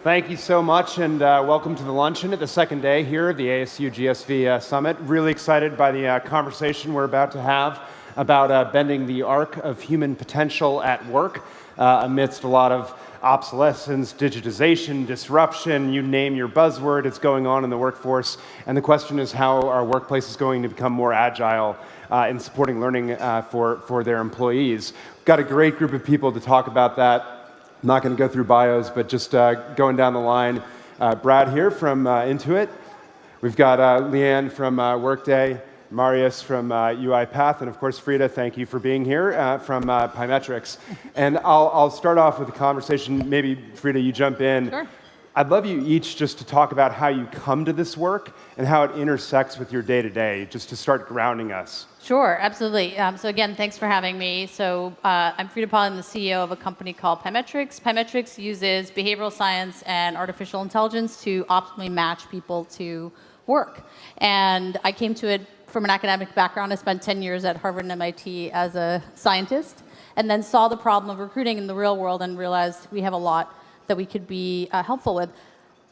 Thank you so much, and welcome to the luncheon at the second day here of the ASU GSV Summit. Really excited by the conversation we're about to have about bending the arc of human potential at work amidst a lot of obsolescence, digitization, disruption, you name your buzzword, it's going on in the workforce. And the question is how our workplace is going to become more agile in supporting learning for their employees. We've got a great group of people to talk about that. I'm not going to go through bios, but just going down the line. Brad here from Intuit. We've got Leanne from Workday, Marius from UiPath, and of course, Frida, thank you for being here from Pymetrics. And I'll start off with a conversation. Maybe, Frida, you jump in. Sure. I'd love you each just to talk about how you come to this work and how it intersects with your day-to-day, just to start grounding us. Sure, absolutely. So again, thanks for having me. So I'm Frida Paul. I'm the CEO of a company called Pymetrics. Pymetrics uses behavioral science and artificial intelligence to optimally match people to work. And I came to it from an academic background. I spent 10 years at Harvard and MIT as a scientist, and then saw the problem of recruiting in the real world and realized we have a lot that we could be helpful with.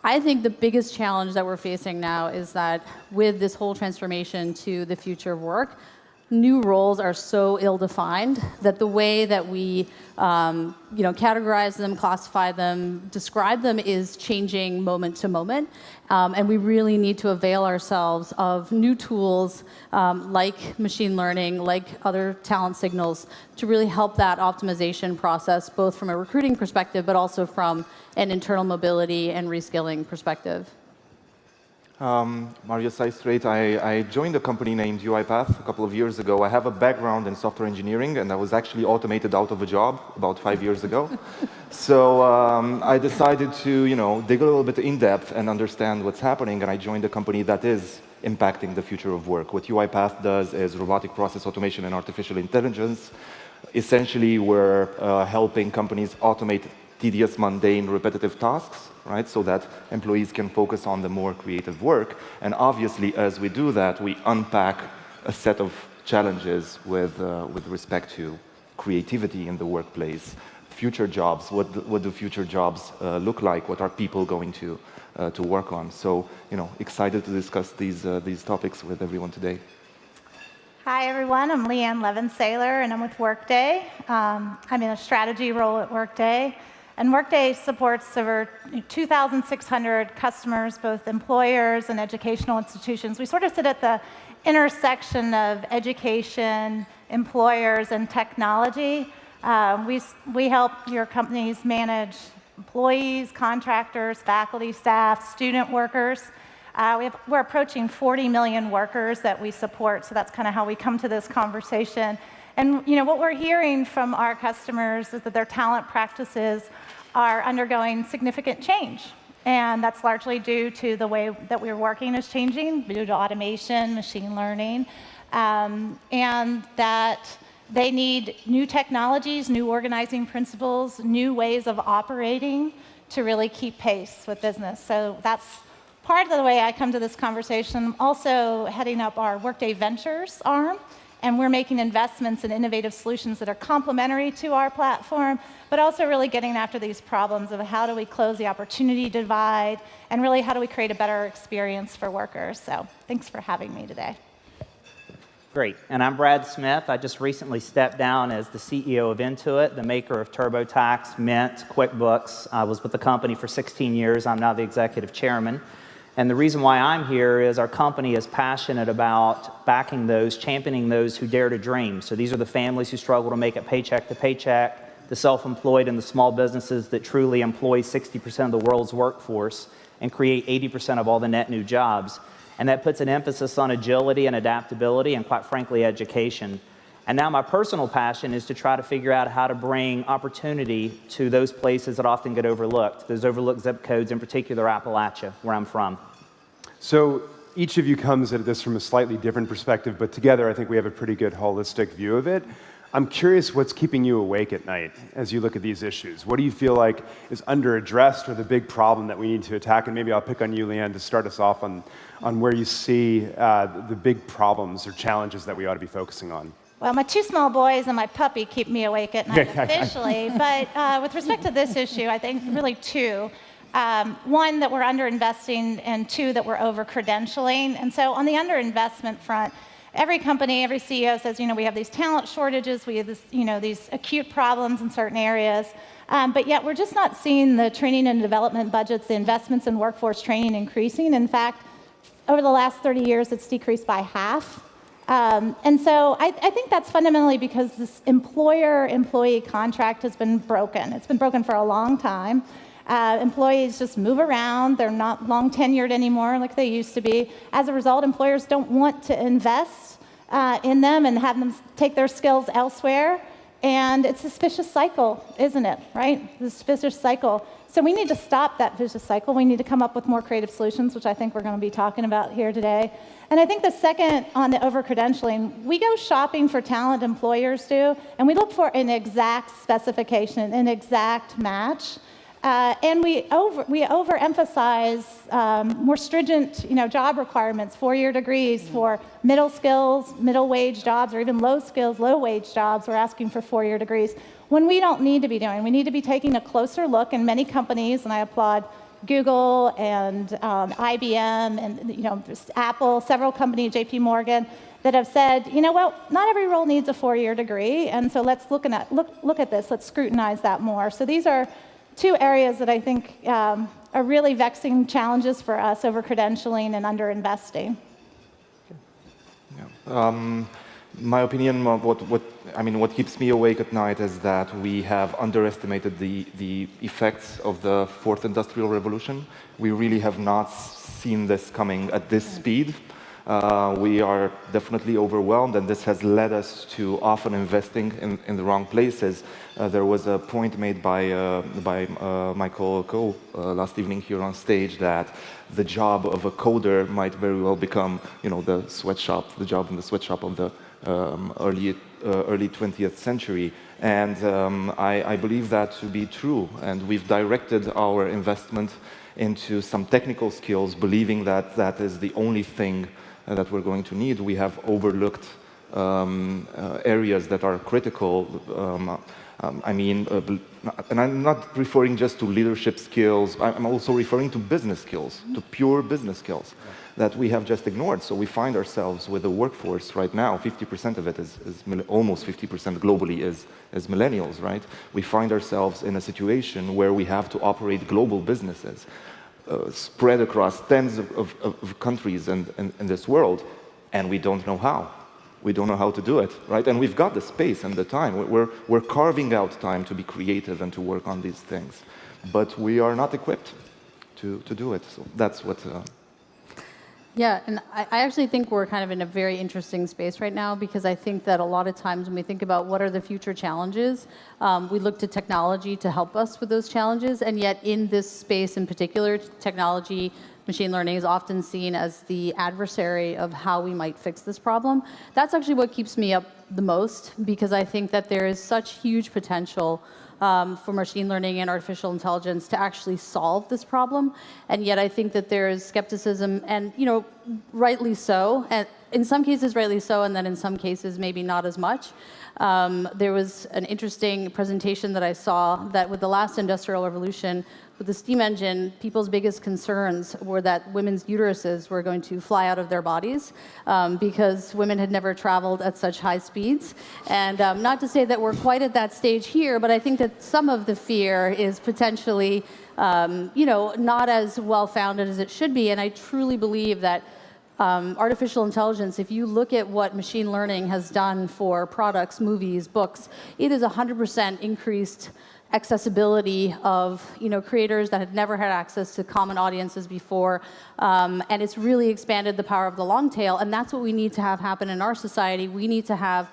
I think the biggest challenge that we're facing now is that with this whole transformation to the future of work, new roles are so ill-defined that the way that we categorize them, classify them, describe them is changing moment to moment. And we really need to avail ourselves of new tools like machine learning, like other talent signals, to really help that optimization process, both from a recruiting perspective, but also from an internal mobility and reskilling perspective. Marius Eistreit. I joined a company named UiPath a couple of years ago. I have a background in software engineering, and I was actually automated out of a job about 5 years ago. So I decided to, dig a little bit in depth and understand what's happening, and I joined a company that is impacting the future of work. What UiPath does is robotic process automation and artificial intelligence. Essentially, we're helping companies automate tedious, mundane, repetitive tasks, right? So that employees can focus on the more creative work. And obviously, as we do that, we unpack a set of challenges with respect to creativity in the workplace, future jobs. What do future jobs look like? What are people going to work on? So, excited to discuss these topics with everyone today. Hi, everyone. I'm Leanne Levin-Saylor, and I'm with Workday. I'm in a strategy role at Workday. And Workday supports over 2,600 customers, both employers and educational institutions. We sort of sit at the intersection of education, employers, and technology. We help your companies manage employees, contractors, faculty, staff, student workers. We're approaching 40 million workers that we support, so that's kind of how we come to this conversation. And what we're hearing from our customers is that their talent practices are undergoing significant change. And that's largely due to the way that we're working is changing, due to automation, machine learning, and that they need new technologies, new organizing principles, new ways of operating to really keep pace with business. So that's part of the way I come to this conversation. I'm also heading up our Workday Ventures arm, and we're making investments in innovative solutions that are complementary to our platform, but also really getting after these problems of how do we close the opportunity divide, and really how do we create a better experience for workers. So thanks for having me today. Great. And I'm Brad Smith. I just recently stepped down as the CEO of Intuit, the maker of TurboTax, Mint, QuickBooks. I was with the company for 16 years. I'm now the executive chairman. And the reason why I'm here is our company is passionate about backing those, championing those who dare to dream. So these are the families who struggle to make it paycheck to paycheck, the self-employed and the small businesses that truly employ 60% of the world's workforce and create 80% of all the net new jobs. And that puts an emphasis on agility and adaptability and, quite frankly, education. And now my personal passion is to try to figure out how to bring opportunity to those places that often get overlooked, those overlooked zip codes, in particular Appalachia, where I'm from. So each of you comes at this from a slightly different perspective, but together I think we have a pretty good holistic view of it. I'm curious what's keeping you awake at night as you look at these issues. What do you feel like is under-addressed or the big problem that we need to attack? And maybe I'll pick on you, Leanne, to start us off on where you see the big problems or challenges that we ought to be focusing on. Well, my two small boys and my puppy keep me awake at night officially, but with respect to this issue, I think really two. one, that we're underinvesting, and two, that we're over-credentialing. And so on the underinvestment front, every company, every CEO says, we have these talent shortages, we have this, these acute problems in certain areas, but yet we're just not seeing the training and development budgets, the investments in workforce training increasing. In fact, over the last 30 years, it's decreased by half. And so I think that's fundamentally because this employer-employee contract has been broken. It's been broken for a long time. Employees just move around. They're not long tenured anymore like they used to be. As a result, employers don't want to invest in them and have them take their skills elsewhere. And it's a vicious cycle, isn't it, right? This vicious cycle. So we need to stop that vicious cycle. We need to come up with more creative solutions, which I think we're going to be talking about here today. And I think the second, on the over-credentialing, we go shopping for talent, employers do, and we look for an exact specification, an exact match. And we overemphasize more stringent, job requirements, 4-year degrees for middle skills, middle wage jobs, or even low skills, low wage jobs. We're asking for 4-year degrees when we don't need to be doing. We need to be taking a closer look. And many companies, and I applaud Google and IBM and Apple, several companies, JP Morgan, that have said, not every role needs a 4-year degree, and so let's look at this. Let's scrutinize that more. So these are two areas that I think are really vexing challenges for us over credentialing and underinvesting. Yeah. My opinion, what keeps me awake at night is that we have underestimated the effects of the fourth industrial revolution. We really have not seen this coming at this speed. We are definitely overwhelmed, and this has led us to often investing in the wrong places. There was a point made by Michael Coe last evening here on stage that the job of a coder might very well become, the job in the sweatshop of the early 20th century. And I believe that to be true. And we've directed our investment into some technical skills, believing that that is the only thing that we're going to need. We have overlooked areas that are critical. And I'm not referring just to leadership skills. I'm also referring to business skills, to pure business skills that we have just ignored. So we find ourselves with a workforce right now, 50% of it is almost 50% globally is millennials, right? We find ourselves in a situation where we have to operate global businesses spread across tens of countries in this world, and we don't know how. We don't know how to do it, right? And we've got the space and the time. We're carving out time to be creative and to work on these things, but we are not equipped to do it. So that's what. Yeah, and I actually think we're kind of in a very interesting space right now, because I think that a lot of times when we think about what are the future challenges, we look to technology to help us with those challenges, and yet in this space in particular, technology, machine learning is often seen as the adversary of how we might fix this problem. That's actually what keeps me up the most, because I think that there is such huge potential for machine learning and artificial intelligence to actually solve this problem. And yet I think that there is skepticism, and rightly so, and in some cases rightly so, and then in some cases maybe not as much. There was an interesting presentation that I saw that with the last industrial revolution, with the steam engine, people's biggest concerns were that women's uteruses were going to fly out of their bodies because women had never traveled at such high speeds. And not to say that we're quite at that stage here, but I think that some of the fear is potentially, not as well-founded as it should be. And I truly believe that artificial intelligence, if you look at what machine learning has done for products, movies, books, it is 100% increased accessibility of creators that had never had access to common audiences before, and it's really expanded the power of the long tail, and that's what we need to have happen in our society. We need to have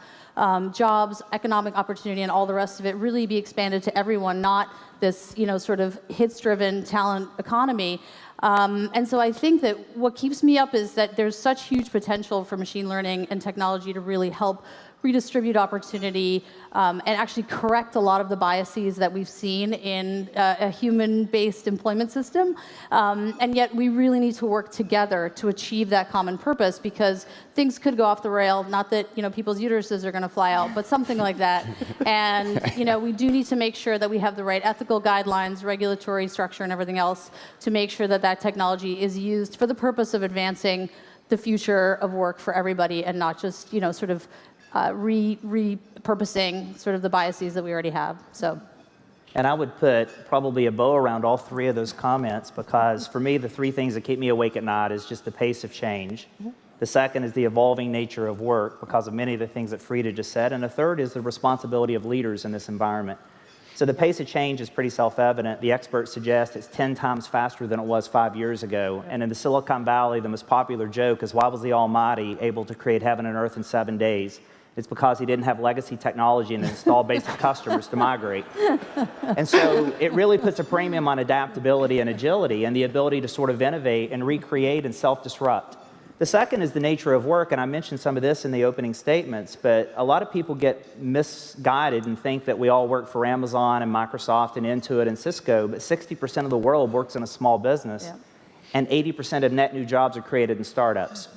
jobs, economic opportunity, and all the rest of it really be expanded to everyone, not this sort of hits-driven talent economy. And so I think that what keeps me up is that there's such huge potential for machine learning and technology to really help redistribute opportunity, and actually correct a lot of the biases that we've seen in a human-based employment system. And yet we really need to work together to achieve that common purpose, because things could go off the rail, not that people's uteruses are going to fly out, but something like that. And we do need to make sure that we have the right ethical guidelines, regulatory structure, and everything else to make sure that that technology is used for the purpose of advancing the future of work for everybody, and not just sort of repurposing sort of the biases that we already have. So. And I would put probably a bow around all three of those comments, because for me, the three things that keep me awake at night is just the pace of change. The second is the evolving nature of work because of many of the things that Frida just said. And the third is the responsibility of leaders in this environment. So the pace of change is pretty self-evident. The experts suggest it's 10 times faster than it was 5 years ago. And in the Silicon Valley, the most popular joke is, why was the Almighty able to create heaven and earth in 7 days? It's because he didn't have legacy technology and an installed base of customers to migrate. And so it really puts a premium on adaptability and agility and the ability to sort of innovate and recreate and self-disrupt. The second is the nature of work, and I mentioned some of this in the opening statements, but a lot of people get misguided and think that we all work for Amazon and Microsoft and Intuit and Cisco, but 60% of the world works in a small business, and 80% of net new jobs are created in startups.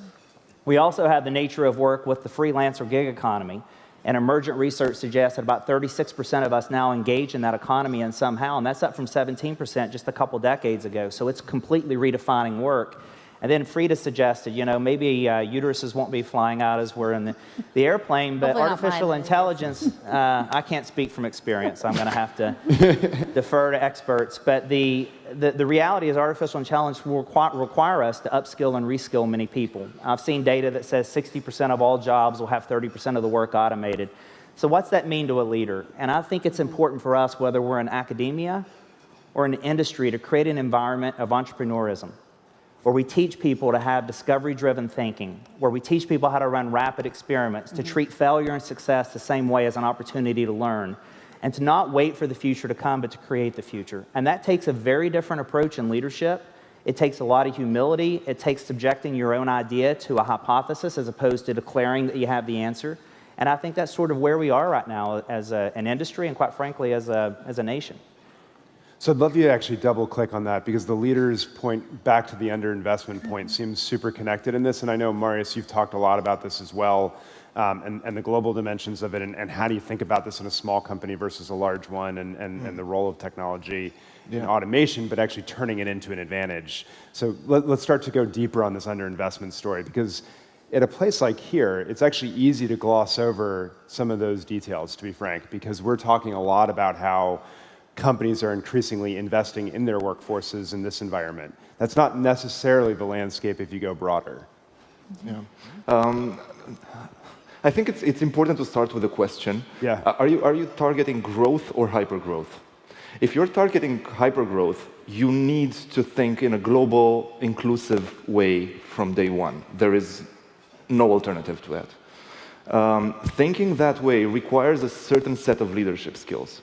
We also have the nature of work with the freelance or gig economy, and emergent research suggests that about 36% of us now engage in that economy and somehow, and that's up from 17% just a couple decades ago, so it's completely redefining work. And then Frida suggested, maybe uteruses won't be flying out as we're in the airplane, but artificial intelligence, I can't speak from experience. I'm going to have to defer to experts. But the reality is artificial intelligence will require us to upskill and reskill many people. I've seen data that says 60% of all jobs will have 30% of the work automated. So what's that mean to a leader? And I think it's important for us, whether we're in academia or in industry, to create an environment of entrepreneurism, where we teach people to have discovery-driven thinking, where we teach people how to run rapid experiments, to treat failure and success the same way as an opportunity to learn, and to not wait for the future to come, but to create the future. And that takes a very different approach in leadership. It takes a lot of humility. It takes subjecting your own idea to a hypothesis as opposed to declaring that you have the answer. And I think that's sort of where we are right now as an industry and, quite frankly, as a nation. So I'd love you to actually double click on that, because the leaders point back to the underinvestment point seems super connected in this. And I know, Marius, you've talked a lot about this as well, and the global dimensions of it, and how do you think about this in a small company versus a large one, and the role of technology in automation, but actually turning it into an advantage. So let's start to go deeper on this underinvestment story, because at a place like here, it's actually easy to gloss over some of those details, to be frank, because we're talking a lot about how companies are increasingly investing in their workforces in this environment. That's not necessarily the landscape if you go broader. I think it's important to start with a question. Are you targeting growth or hypergrowth? If you're targeting hypergrowth, you need to think in a global, inclusive way from day one. There is no alternative to that. Thinking that way requires a certain set of leadership skills.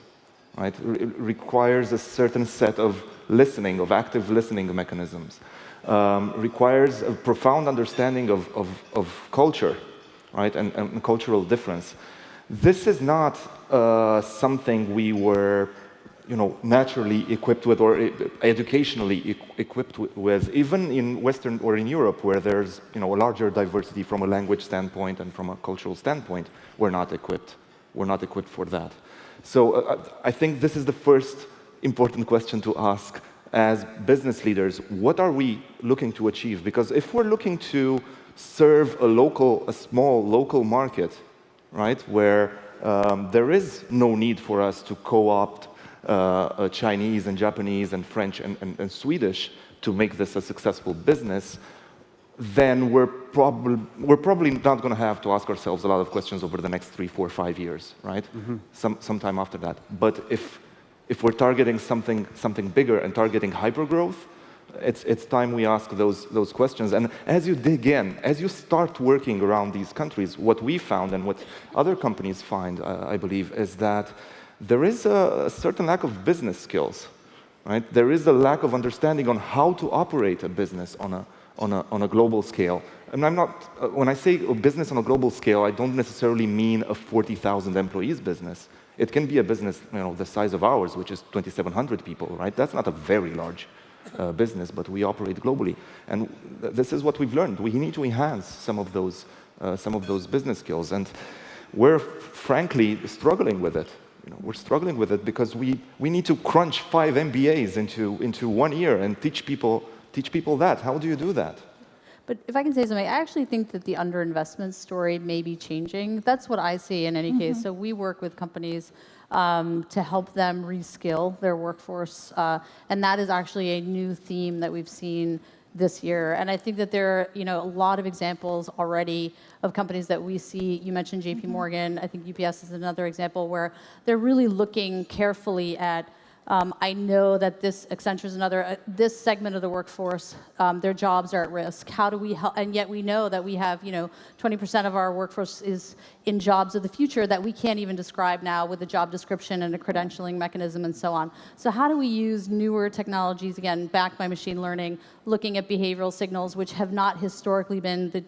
Right? It requires a certain set of listening, of active listening mechanisms. Requires a profound understanding of culture, right, and cultural difference. This is not something we were, naturally equipped with or educationally equipped with, even in Western or in Europe, where there's, a larger diversity from a language standpoint and from a cultural standpoint. We're not equipped. We're not equipped for that. So I think this is the first important question to ask as business leaders. What are we looking to achieve? Because if we're looking to serve a small local market, right, where there is no need for us to co-opt Chinese and Japanese and French and Swedish to make this a successful business, then we're probably not going to have to ask ourselves a lot of questions over the next 3, 4, 5 years, right? Sometime after that. But if we're targeting something bigger and targeting hypergrowth, it's time we ask those questions. And as you dig in, as you start working around these countries, what we found and what other companies find, I believe, is that there is a certain lack of business skills, right? There is a lack of understanding on how to operate a business on on a global scale. And I'm not, when I say a business on a global scale, I don't necessarily mean a 40,000 employees business. It can be a business, the size of ours, which is 2,700 people, right? That's not a very large business, but we operate globally. And this is what we've learned. We need to enhance some of those business skills. And we're frankly struggling with it. We're struggling with it because we need to crunch 5 MBAs into 1 year and teach people that. How do you do that? But if I can say something, I actually think that the underinvestment story may be changing. That's what I see in any case. So we work with companies to help them reskill their workforce, and that is actually a new theme that we've seen this year. And I think that there are a lot of examples already of companies that we see. You mentioned JP Morgan. I think UPS is another example where they're really looking carefully at I know that Accenture is another, this segment of the workforce, their jobs are at risk. How do we help? And yet we know that we have, 20% of our workforce is in jobs of the future that we can't even describe now with a job description and a credentialing mechanism and so on. So how do we use newer technologies, again, backed by machine learning, looking at behavioral signals, which have not historically been the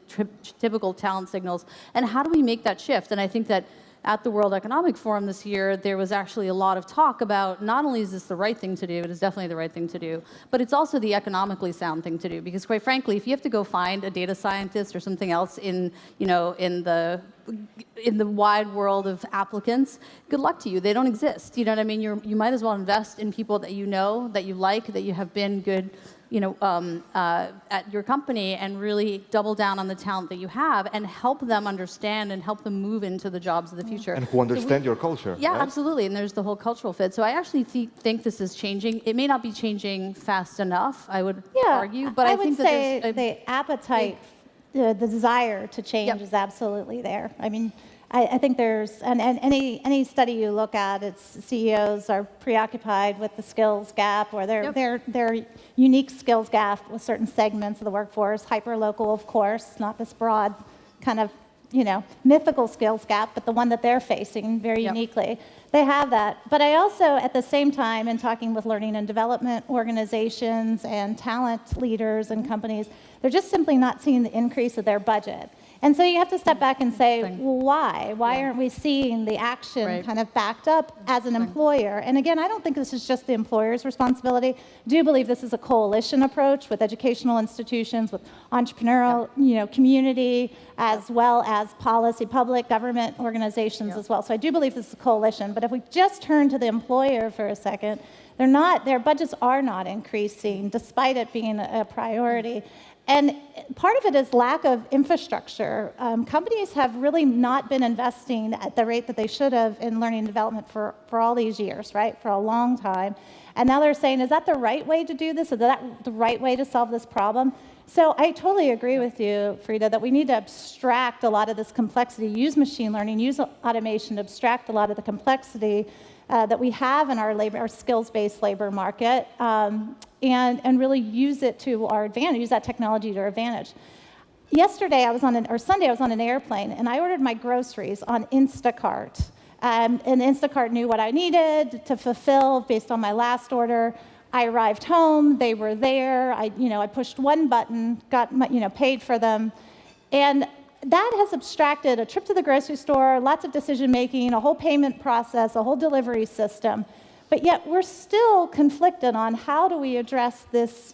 typical talent signals, and how do we make that shift? And I think that at the World Economic Forum this year, there was actually a lot of talk about not only is this the right thing to do, it is definitely the right thing to do, but it's also the economically sound thing to do. Because quite frankly, if you have to go find a data scientist or something else in the wide world of applicants, good luck to you. They don't exist. You know what I mean? You might as well invest in people that you know, that you like, that you have been good at your company, and really double down on the talent that you have and help them understand and help them move into the jobs of the future. And who understand your culture. Yeah, right? absolutely. And there's the whole cultural fit. So I actually think this is changing. It may not be changing fast enough, I would argue, but I think would say the appetite, the desire to change is absolutely there. I mean, I think there's, and any study you look at, it's CEOs are preoccupied with the skills gap, or their unique skills gap with certain segments of the workforce, hyper-local, of course, not this broad kind of, mythical skills gap, but the one that they're facing very uniquely. They have that. But I also, at the same time, in talking with learning and development organizations and talent leaders and companies, they're just simply not seeing the increase of their budget. And so you have to step back and say, well, why? Why aren't we seeing the action kind of backed up as an employer? And again, I don't think this is just the employer's responsibility. I do believe this is a coalition approach with educational institutions, with entrepreneurial community, as well as policy, public government organizations as well. So I do believe this is a coalition. But if we just turn to the employer for a second, their budgets are not increasing, despite it being a priority. And part of it is lack of infrastructure. Companies have really not been investing at the rate that they should have in learning and development for all these years, right? For a long time. And now they're saying, is that the right way to do this? Is that the right way to solve this problem? So I totally agree with you, Frida, that we need to abstract a lot of this complexity, use machine learning, use automation to abstract a lot of the complexity that we have in our skills-based labor market, and really use it to our advantage, use that technology to our advantage. Sunday, I was on an airplane, and I ordered my groceries on Instacart. And Instacart knew what I needed to fulfill based on my last order. I arrived home, they were there, I pushed one button, got paid for them, and that has abstracted a trip to the grocery store, lots of decision-making, a whole payment process, a whole delivery system. But yet we're still conflicted on how do we address this,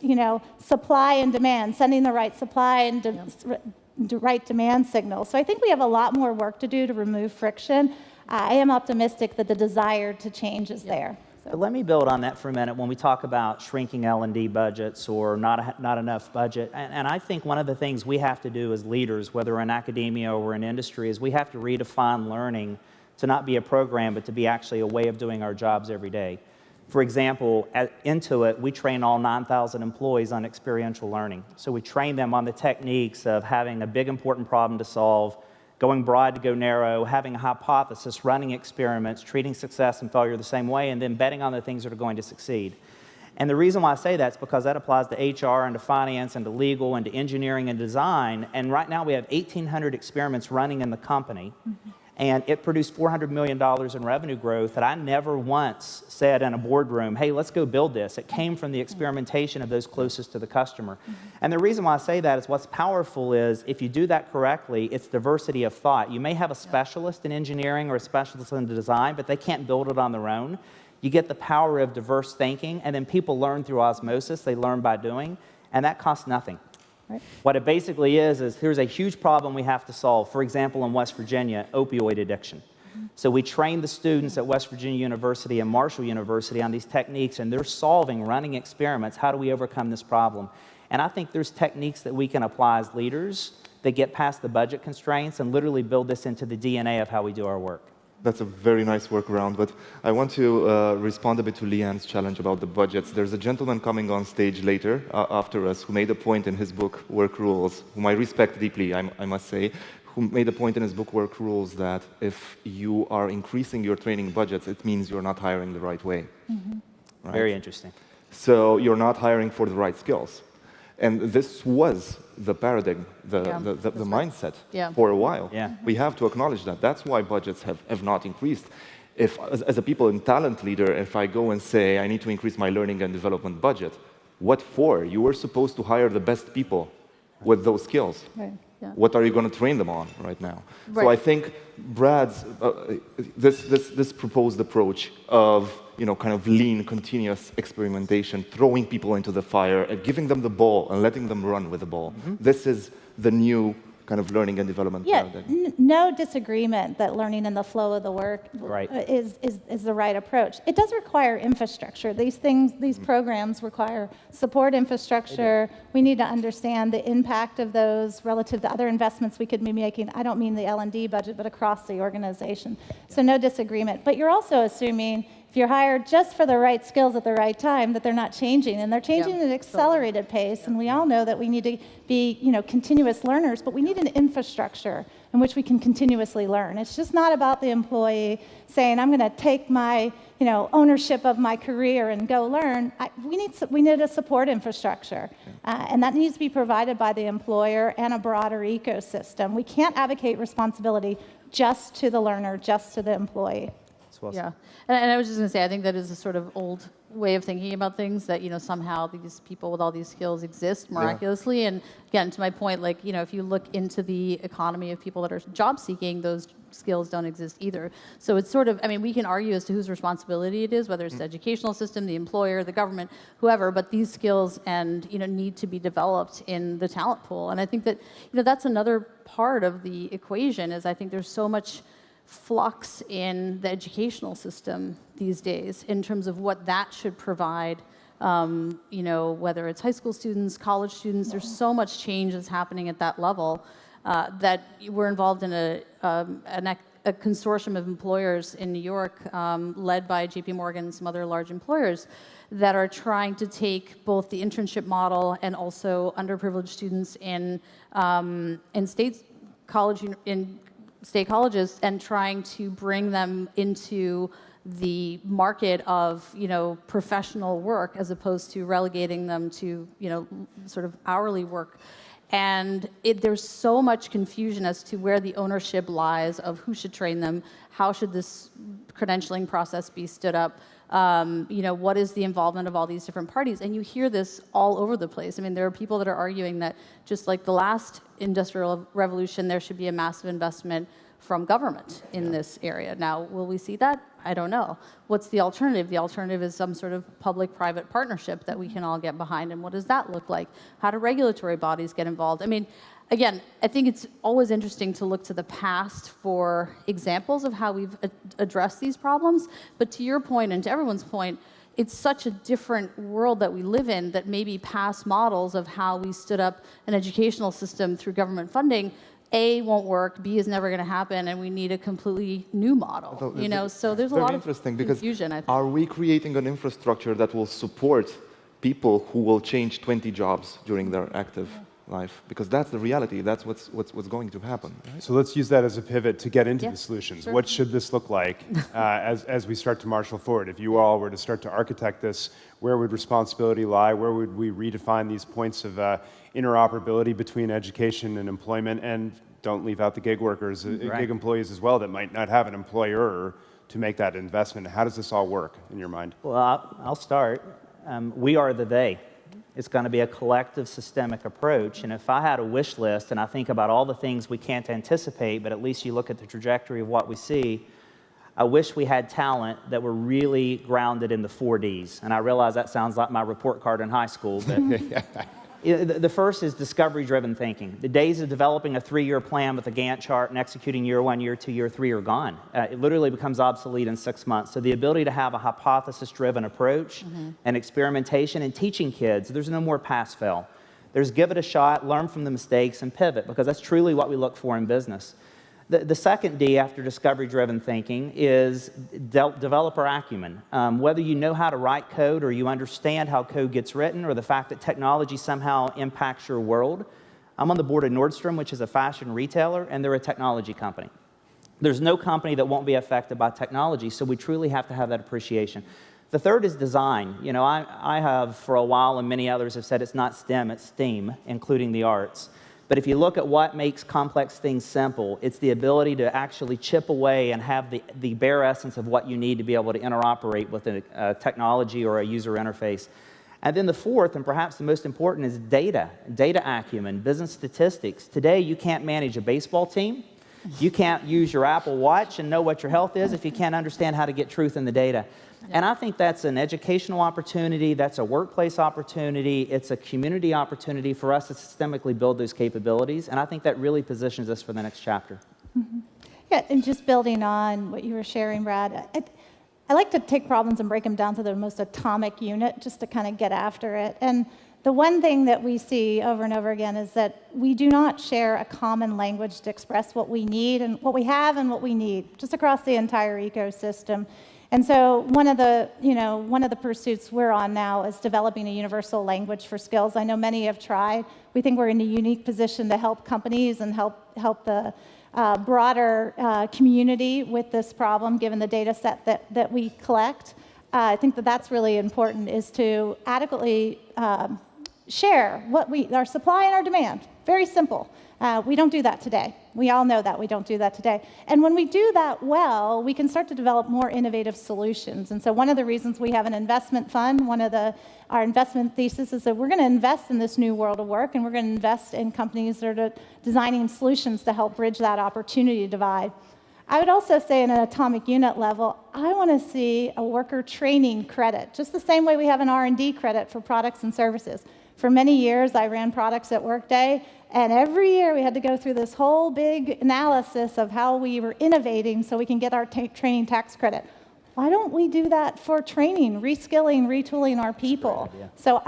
supply and demand, sending the right supply and right demand signals. So I think we have a lot more work to do to remove friction. I am optimistic that the desire to change is there. But let me build on that for a minute when we talk about shrinking L&D budgets or not enough budget. And I think one of the things we have to do as leaders, whether in academia or in industry, is we have to redefine learning to not be a program, but to be actually a way of doing our jobs every day. For example, at Intuit, we train all 9,000 employees on experiential learning. So we train them on the techniques of having a big, important problem to solve, going broad to go narrow, having a hypothesis, running experiments, treating success and failure the same way, and then betting on the things that are going to succeed. And the reason why I say that is because that applies to HR and to finance and to legal and to engineering and design. And right now we have 1,800 experiments running in the company. And it produced $400 million in revenue growth that I never once said in a boardroom, hey, let's go build this. It came from the experimentation of those closest to the customer. And the reason why I say that is what's powerful is if you do that correctly, it's diversity of thought. You may have a specialist in engineering or a specialist in design, but they can't build it on their own. You get the power of diverse thinking, and then people learn through osmosis. They learn by doing, and that costs nothing. Right. What it basically is here's a huge problem we have to solve. For example, in West Virginia, opioid addiction. So we train the students at West Virginia University and Marshall University on these techniques, and they're solving, running experiments. How do we overcome this problem? And I think there's techniques that we can apply as leaders that get past the budget constraints and literally build this into the DNA of how we do our work. That's a very nice workaround, but I want to respond a bit to Leanne's challenge about the budgets. There's a gentleman coming on stage later, after us, who made a point in his book, Work Rules, whom I respect deeply, I must say, who made a point in his book, Work Rules, that if you are increasing your training budgets, it means you're not hiring the right way. Right? Very interesting. So you're not hiring for the right skills. And this was the paradigm, the mindset for a while. We have to acknowledge that. That's why budgets have not increased. If, as a people and talent leader, if I go and say, I need to increase my learning and development budget, what for? You were supposed to hire the best people with those skills. Right. Yeah. What are you going to train them on right now? Right. So I think Brad's, this proposed approach of kind of lean, continuous experimentation, throwing people into the fire, and giving them the ball and letting them run with the ball. This is the new kind of learning and development paradigm. No disagreement that learning in the flow of the work is the right approach. It does require infrastructure. These programs require support infrastructure. We need to understand the impact of those relative to other investments we could be making. I don't mean the L&D budget, but across the organization. So no disagreement. But you're also assuming if you're hired just for the right skills at the right time, that they're not changing, and they're changing at an accelerated pace. And we all know that we need to be, continuous learners, but we need an infrastructure in which we can continuously learn. It's just not about the employee saying, "I'm going to take my, ownership of my career and go learn." We need a support infrastructure, and that needs to be provided by the employer and a broader ecosystem. We can't advocate responsibility just to the learner, just to the employee. Yeah, and I was just going to say, I think that is a sort of old way of thinking about things, that somehow these people with all these skills exist miraculously. And again, to my point, if you look into the economy of people that are job seeking, those skills don't exist either. So it's sort of, we can argue as to whose responsibility it is, whether it's the educational system, the employer, the government, whoever, but these skills need to be developed in the talent pool. And I think that that's another part of the equation, is I think there's so much flux in the educational system these days in terms of what that should provide, whether it's high school students, college students. There's so much change that's happening at that level that we're involved in a consortium of employers in New York, led by JP Morgan and some other large employers, that are trying to take both the internship model and also underprivileged students in state colleges and trying to bring them into the market of professional work, as opposed to relegating them to sort of hourly work. And there's so much confusion as to where the ownership lies of who should train them, how should this credentialing process be stood up, what is the involvement of all these different parties. And you hear this all over the place. There are people that are arguing that just like the last industrial revolution, there should be a massive investment from government in this area. Now, will we see that? I don't know. What's the alternative? The alternative is some sort of public-private partnership that we can all get behind. And what does that look like? How do regulatory bodies get involved? Again, I think it's always interesting to look to the past for examples of how we've addressed these problems. But to your point and to everyone's point, it's such a different world that we live in that maybe past models of how we stood up an educational system through government funding, A, won't work, B, is never going to happen, and we need a completely new model. So there's a lot of confusion, I think. Are we creating an infrastructure that will support people who will change 20 jobs during their active life? Because that's the reality. That's what's going to happen. Right? So let's use that as a pivot to get into the solutions. Sure. What should this look like as we start to marshal forward? If you all were to start to architect this, where would responsibility lie? Where would we redefine these points of interoperability between education and employment? And don't leave out the gig workers, Right. gig employees as well that might not have an employer to make that investment. How does this all work in your mind? Well, I'll start. We are the they. It's going to be a collective systemic approach. And if I had a wish list and I think about all the things we can't anticipate, but at least you look at the trajectory of what we see, I wish we had talent that were really grounded in the 4Ds. And I realize that sounds like my report card in high school, but the first is discovery-driven thinking. The days of developing a 3-year plan with a Gantt chart and executing year 1, year 2, year 3 are gone. It literally becomes obsolete in 6 months. So the ability to have a hypothesis-driven approach and experimentation and teaching kids, there's no more pass-fail. There's give it a shot, learn from the mistakes, and pivot, because that's truly what we look for in business. The second D after discovery-driven thinking is developer acumen. Whether you know how to write code or you understand how code gets written or the fact that technology somehow impacts your world. I'm on the board of Nordstrom, which is a fashion retailer, and they're a technology company. There's no company that won't be affected by technology, so we truly have to have that appreciation. The third is design. You know, I have for a while, and many others have said it's not STEM, it's STEAM, including the arts. But if you look at what makes complex things simple, it's the ability to actually chip away and have the bare essence of what you need to be able to interoperate with a technology or a user interface. And then the fourth, and perhaps the most important, is data acumen, business statistics. Today, you can't manage a baseball team. You can't use your Apple Watch and know what your health is if you can't understand how to get truth in the data. And I think that's an educational opportunity, that's a workplace opportunity, it's a community opportunity for us to systemically build those capabilities, and I think that really positions us for the next chapter. Yeah, and just building on what you were sharing, Brad, I like to take problems and break them down to the most atomic unit just to kind of get after it. And the one thing that we see over and over again is that we do not share a common language to express what we need and what we have and what we need, just across the entire ecosystem. And so one of the pursuits we're on now is developing a universal language for skills. I know many have tried. We think we're in a unique position to help companies and help the broader community with this problem, given the data set that we collect. I think that's really important, is to adequately share our supply and our demand. Very simple. We don't do that today. We all know that we don't do that today. And when we do that well, we can start to develop more innovative solutions. And so one of the reasons we have an investment fund, our investment thesis is that we're going to invest in this new world of work, and we're going to invest in companies that are designing solutions to help bridge that opportunity divide. I would also say, in an atomic unit level, I want to see a worker training credit, just the same way we have an R&D credit for products and services. For many years, I ran products at Workday, and every year we had to go through this whole big analysis of how we were innovating so we can get our training tax credit. Why don't we do that for training, reskilling, retooling our people? So,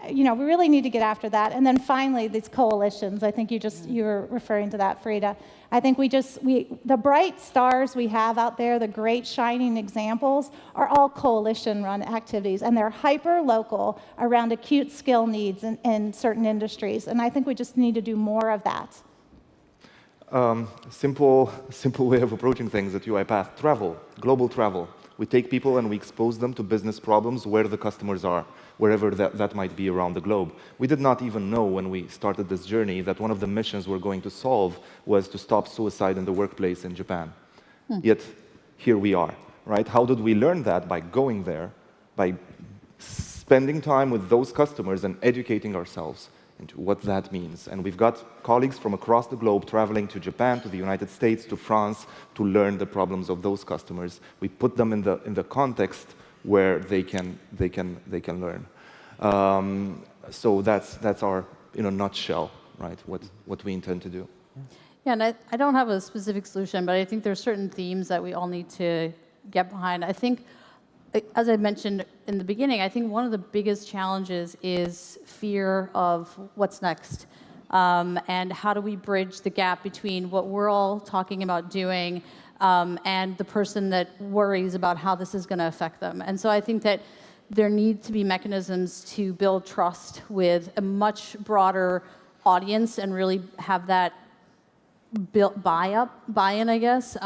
we really need to get after that. And then finally, these coalitions. I think you were referring to that, Frida. I think the bright stars we have out there, the great shining examples, are all coalition-run activities, and they're hyper-local around acute skill needs in certain industries. And I think we just need to do more of that. Simple way of approaching things at UiPath. Travel, global travel. We take people and we expose them to business problems where the customers are, wherever that might be around the globe. We did not even know when we started this journey that one of the missions we're going to solve was to stop suicide in the workplace in Japan. Yet, here we are, right? How did we learn that? By going there, by spending time with those customers and educating ourselves into what that means. And we've got colleagues from across the globe traveling to Japan, to the United States, to France, to learn the problems of those customers. We put them in the context where they can learn. So that's our, in a nutshell, right? What we intend to do. Yeah, and I don't have a specific solution, but I think there's certain themes that we all need to get behind. I think, as I mentioned in the beginning, I think one of the biggest challenges is fear of what's next. And how do we bridge the gap between what we're all talking about doing and the person that worries about how this is going to affect them. And so I think that there need to be mechanisms to build trust with a much broader audience and really have that buy-in, I guess.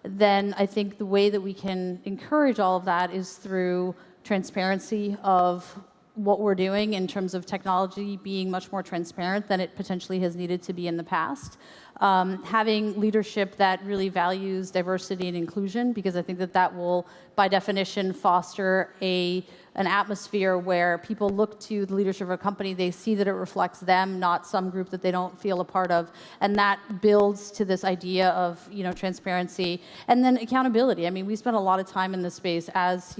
Then I think the way that we can encourage all of that is through transparency of what we're doing in terms of technology being much more transparent than it potentially has needed to be in the past. having leadership that really values diversity and inclusion, because I think that that will, by definition, foster an atmosphere where people look to the leadership of a company, they see that it reflects them, not some group that they don't feel a part of, and that builds to this idea of transparency. And then accountability. I mean, we spend a lot of time in this space as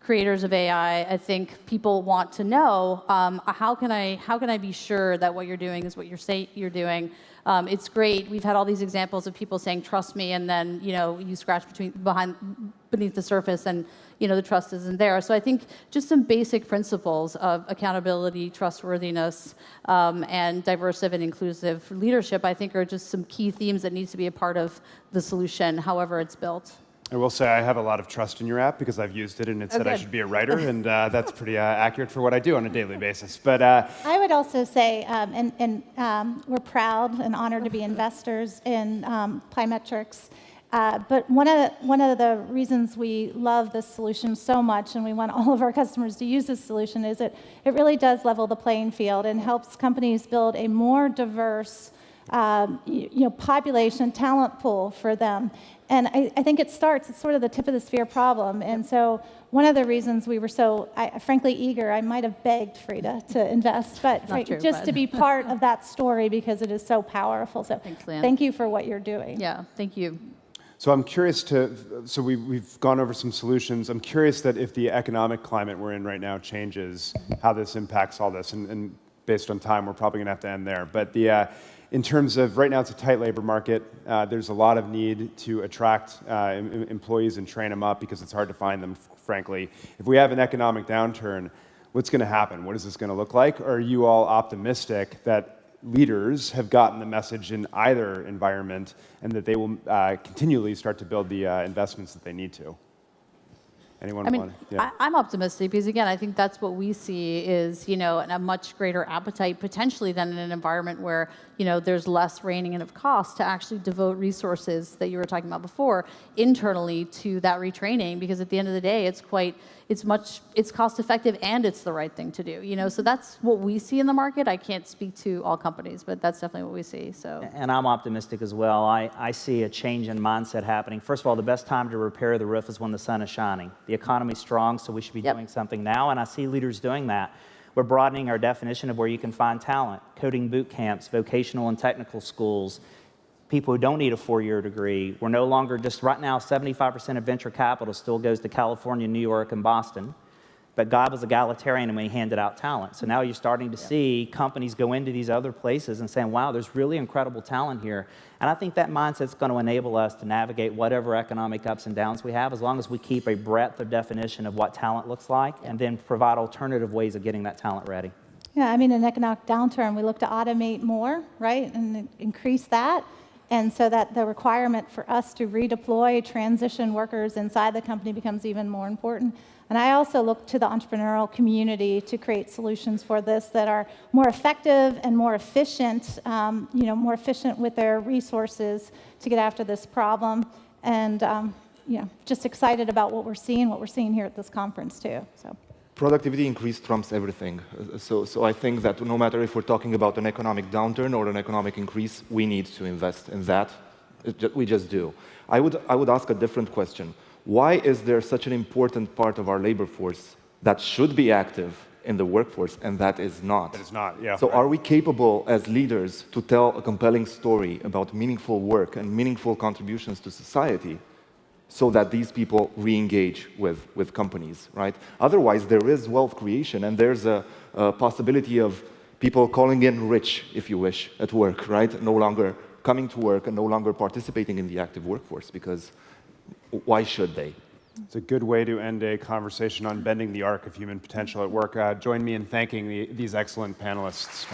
creators of AI. I think people want to know how can I be sure that what you're doing is what you say you're doing. It's great. We've had all these examples of people saying "trust me," and then you scratch beneath the surface, and the trust isn't there. So I think just some basic principles of accountability, trustworthiness, and diverse and inclusive leadership, I think, are just some key themes that needs to be a part of the solution, however it's built. I will say I have a lot of trust in your app because I've used it and it said I should be a writer, and that's pretty accurate for what I do on a daily basis. But I would also say, we're proud and honored to be investors in Plyometrics. But one of the reasons we love this solution so much, and we want all of our customers to use this solution, is it really does level the playing field and helps companies build a more diverse population, talent pool for them. And I think it's sort of the tip of the spear problem. And so one of the reasons we were so, frankly, eager, I might have begged Frida to invest, but to be part of that story because it is so powerful. So thank you for what you're doing. Yeah, thank you. So I'm curious so we've gone over some solutions. I'm curious that if the economic climate we're in right now changes, how this impacts all this. And based on time, we're probably going to have to end there. But in terms of right now, it's a tight labor market. There's a lot of need to attract employees and train them up because it's hard to find them, frankly. If we have an economic downturn, what's going to happen? What is this going to look like? Or are you all optimistic that leaders have gotten the message in either environment and that they will continually start to build the investments that they need to? Anyone want to? Yeah. I'm optimistic because, again, I think that's what we see is, a much greater appetite potentially than in an environment where, there's less reining in of cost to actually devote resources that you were talking about before internally to that retraining, because at the end of the day, it's cost effective and it's the right thing to do, so that's what we see in the market. I can't speak to all companies, but that's definitely what we see. So. And I'm optimistic as well. I see a change in mindset happening. First of all, the best time to repair the roof is when the sun is shining. The economy's strong, so we should be doing something now, and I see leaders doing that. We're broadening our definition of where you can find talent, coding boot camps, vocational and technical schools, people who don't need a 4-year degree. We're no longer right now, 75% of venture capital still goes to California, New York, and Boston. But God was egalitarian and when he handed out talent. So now you're starting to see companies go into these other places and saying, wow, there's really incredible talent here. And I think that mindset's going to enable us to navigate whatever economic ups and downs we have, as long as we keep a breadth of definition of what talent looks like and then provide alternative ways of getting that talent ready. Yeah, I mean, in an economic downturn, we look to automate more, right, and increase that. And so that the requirement for us to redeploy, transition workers inside the company becomes even more important. And I also look to the entrepreneurial community to create solutions for this that are more effective and more efficient, more efficient with their resources to get after this problem. And just excited about what we're seeing here at this conference too. So. Productivity increase trumps everything. So I think that no matter if we're talking about an economic downturn or an economic increase, we need to invest in that. We just do. I would ask a different question. Why is there such an important part of our labor force that should be active in the workforce and that is not? That is not, yeah. So are we capable as leaders to tell a compelling story about meaningful work and meaningful contributions to society so that these people re-engage with companies, right? Otherwise, there is wealth creation and there's a possibility of people calling in rich, if you wish, at work, right? No longer coming to work and no longer participating in the active workforce because why should they? It's a good way to end a conversation on bending the arc of human potential at work. Join me in thanking these excellent panelists.